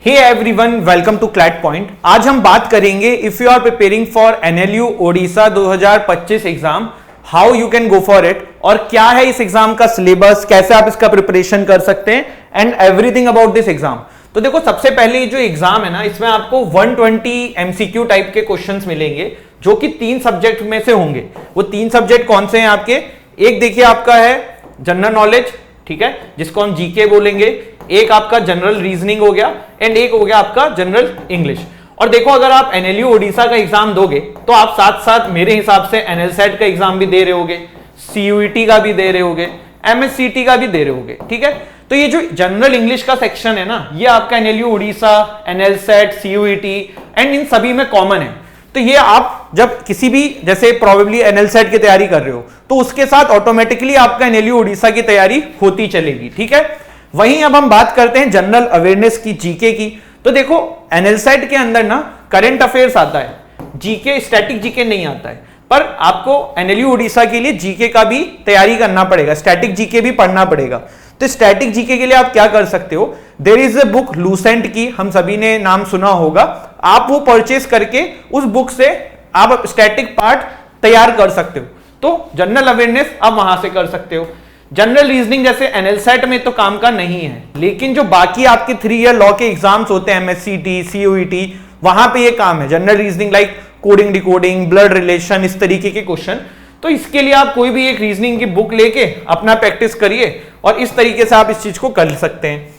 Hey everyone, welcome to CLAT point. आज हम बात करेंगे if you are preparing for NLU Odisha 2025 exam, how you can go for it, और क्या है इस एग्जाम का सिलेबस, कैसे आप इसका प्रिपरेशन कर सकते हैं and everything about this exam. तो देखो, सबसे पहले जो एग्जाम है ना, इसमें आपको 120 एमसीक्यू टाइप के क्वेश्चंस मिलेंगे जो कि 3 सब्जेक्ट में से होंगे। वो 3 सब्जेक्ट कौन से हैं आपके? एक देखिए आपका है जनरल नॉलेज, ठीक है, जिसको हम जीके बोलेंगे। एक आपका जनरल रीजनिंग हो गया एंड एक हो गया आपका जनरल इंग्लिश। और देखो, अगर आप एनएलयू ओडिशा का एग्जाम दोगे तो आप साथ साथ मेरे हिसाब से एनएलसेट का एग्जाम भी दे रहे होगे, सीयूईटी का भी दे रहे होगे, एमएससीटी का भी दे रहे होगे, ठीक है। तो ये जो जनरल इंग्लिश का सेक्शन है ना, ये आपका NLU Odisha, NLSAT, CUET and इन सभी में कॉमन है। तो ये आप जब किसी भी, जैसे प्रोबेबली एनएलसेट की तैयारी कर रहे हो तो उसके साथ ऑटोमेटिकली आपका एनएलयू ओडिशा की तैयारी होती चलेगी, ठीक है। वहीं अब हम बात करते हैं जनरल अवेयरनेस की, जीके की। तो देखो, एनएलसेट के अंदर ना करंट अफेयर्स आता है, जीके स्टैटिक जीके नहीं आता है, पर आपको एनएलयू ओडिशा के लिए जीके का भी तैयारी करना पड़ेगा, स्टैटिक जीके भी पढ़ना पड़ेगा। तो स्टैटिक जीके के लिए आप क्या कर सकते हो, there is a book Lucent की, हम सभी ने नाम सुना होगा। आप वो परचेस करके उस बुक से आप स्टैटिक पार्ट तैयार कर सकते हो। तो जनरल अवेयरनेस आप वहां से कर सकते हो। जनरल रीजनिंग जैसे एनएलसेट में तो काम का नहीं है, लेकिन जो बाकी आपके 3 ईयर लॉ के एग्जाम्स होते हैं, एमएससीटी, सीयूईटी, वहां पे ये काम है। General reasoning like coding, decoding, blood relation, इस तरीके के क्वेश्चन। तो इसके लिए आप कोई भी एक रीजनिंग की बुक लेके अपना प्रैक्टिस करिए और इस तरीके से आप इस चीज को कर सकते हैं।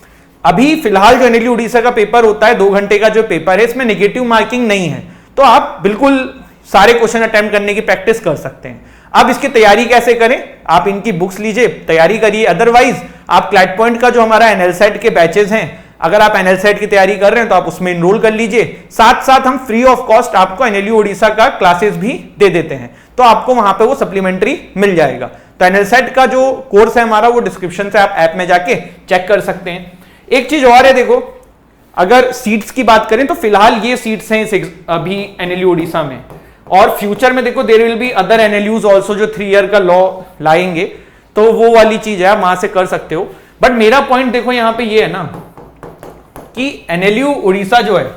अभी फिलहाल जो एनएलयू ओडिशा का पेपर होता है, 2 घंटे का जो पेपर है, इसमें नेगेटिव मार्किंग नहीं है, तो आप बिल्कुल सारे क्वेश्चन अटेम्प्ट करने की प्रैक्टिस कर सकते हैं। अब इसकी तैयारी कैसे करें? आप इनकी बुक्स लीजिए, तैयारी करिए। अदरवाइज आप क्लैट पॉइंट का जो हमारा एनएलसेट के बैचेस हैं, अगर आप एनएलसेट की तैयारी कर रहे हैं तो आप उसमें इनरोल कर लीजिए। साथ साथ हम फ्री ऑफ कॉस्ट आपको एनएलयू ओडिशा का क्लासेस भी दे देते हैं, तो आपको वहां पे वो सप्लीमेंट्री मिल जाएगा। तो एनएलसेट का जो कोर्स है हमारा, वो डिस्क्रिप्शन से आप ऐप में जाके चेक कर सकते हैं। एक चीज और है, देखो, अगर सीट्स की बात करें तो फिलहाल ये सीट्स हैं अभी एनएलयू ओडिशा में, और फ्यूचर में देखो there will be other NLUs also जो 3 ईयर का लॉ लाएंगे, तो वो वाली चीज है, आप वहां से कर सकते हो। बट मेरा पॉइंट देखो यहां पे ये है ना कि एनएलयू ओडिशा जो है,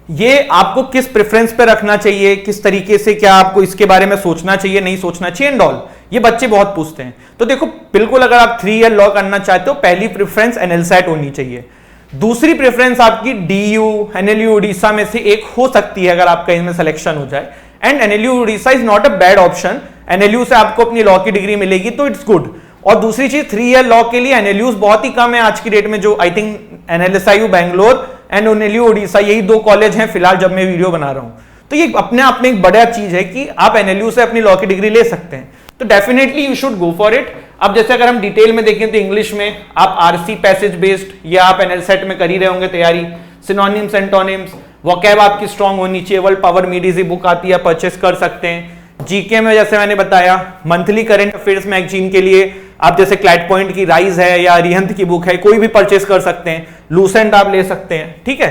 ये आपको किस प्रेफरेंस पे रखना चाहिए, किस तरीके से, क्या आपको इसके बारे में सोचना चाहिए, नहीं सोचना चाहिए एंड ऑल, ये बच्चे बहुत पूछते हैं। तो देखो, बिल्कुल अगर आप 3 ईयर लॉ करना चाहते हो, पहली प्रेफरेंस एनएलसेट होनी चाहिए। दूसरी प्रेफरेंस आपकी डीयू, एनएलयू ओडिशा में से एक हो सकती है अगर आपका इनमें सिलेक्शन हो जाए। And NLU Odisha is not a bad option, NLU से आपको अपनी लॉ की डिग्री मिलेगी तो इट्स गुड। और दूसरी चीज, 3 ईयर लॉ के लिए एनएलयूज बहुत ही कम है आज की डेट में, जो I think NLSIU Bangalore and NLU Odisha, यही 2 कॉलेज हैं फिलहाल जब मैं वीडियो बना रहा हूं। तो ये अपने आप में एक बड़ा चीज है कि आप एनएलयू से अपनी लॉ की डिग्री ले सकते हैं, तो definitely you should go for it. अब जैसे अगर हम डिटेल में देखें तो इंग्लिश में आप आरसी पैसेज बेस्ड, या आप एनएलसेट में कर ही रहे होंगे तैयारी, सिनोनिम्स, एंटोनिम्स, वोकैब आपकी स्ट्रांग होनी चाहिए। वर्ल्ड पावर मीडियजी बुक आती है, परचेस कर सकते हैं। जीके में जैसे मैंने बताया, मंथली करंट अफेयर्स मैगजीन के लिए आप जैसे क्लैट पॉइंट की राइज है या अरिहंत की बुक है, कोई भी परचेस कर सकते हैं। लूसेंट आप ले सकते हैं, ठीक है।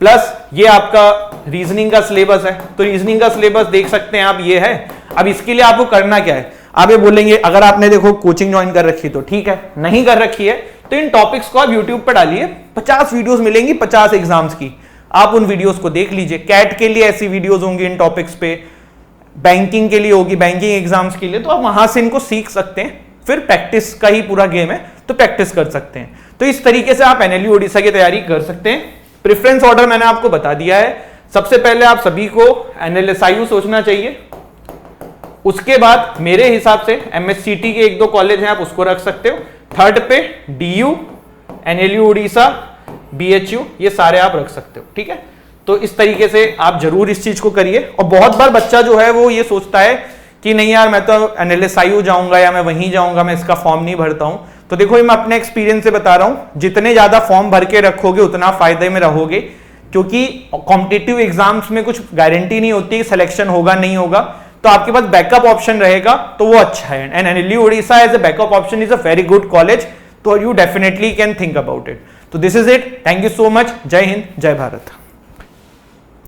प्लस ये आपका रीजनिंग का सिलेबस है, तो रीजनिंग का सिलेबस देख सकते हैं आप, ये है। अब इसके लिए आपको करना क्या है, आप ये बोलेंगे अगर आपने देखो कोचिंग ज्वाइन कर रखी है तो ठीक है, नहीं कर रखी है तो इन टॉपिक्स को आप यूट्यूब पर डालिए, 50 वीडियोस मिलेंगी 50 एग्जाम्स की, आप उन वीडियोस को देख लीजिए। कैट के लिए ऐसी वीडियोस होंगी इन टॉपिक्स पे, बैंकिंग के लिए होगी, बैंकिंग एग्जाम्स के लिए, तो आप वहां से इनको सीख सकते हैं। फिर प्रैक्टिस का ही पूरा गेम है, तो प्रैक्टिस कर सकते हैं। तो इस तरीके से आप एनएलयू ओडिशा की तैयारी कर सकते हैं। प्रेफरेंस ऑर्डर मैंने आपको बता दिया है। सबसे पहले आप सभी को एनएलएसआईयू सोचना चाहिए, उसके बाद मेरे हिसाब से एमएससीटी के 1-2 कॉलेज हैं, आप उसको रख सकते हो। थर्ड पे डीयू, एनएलयू ओडिशा, बीएचयू, ये सारे आप रख सकते हो, ठीक है। तो इस तरीके से आप जरूर इस चीज को करिए। और बहुत बार बच्चा जो है वो ये सोचता है कि नहीं यार, मैं तो एनएलएसआईयू जाऊंगा या मैं वहीं जाऊंगा, मैं इसका फॉर्म नहीं भरता हूं। तो देखो, ये मैं अपने एक्सपीरियंस से बता रहा हूं, जितने ज्यादा फॉर्म भर के रखोगे उतना फायदे में रहोगे, क्योंकि कॉम्पिटिटिव एग्जाम्स में कुछ गारंटी नहीं होती सिलेक्शन होगा नहीं होगा, तो आपके पास बैकअप ऑप्शन रहेगा तो वो अच्छा है। And NLU Odisha as a backup option is a very good college, तो you definitely can think about it. तो this is it, thank you so much, जय हिंद, जय भारत।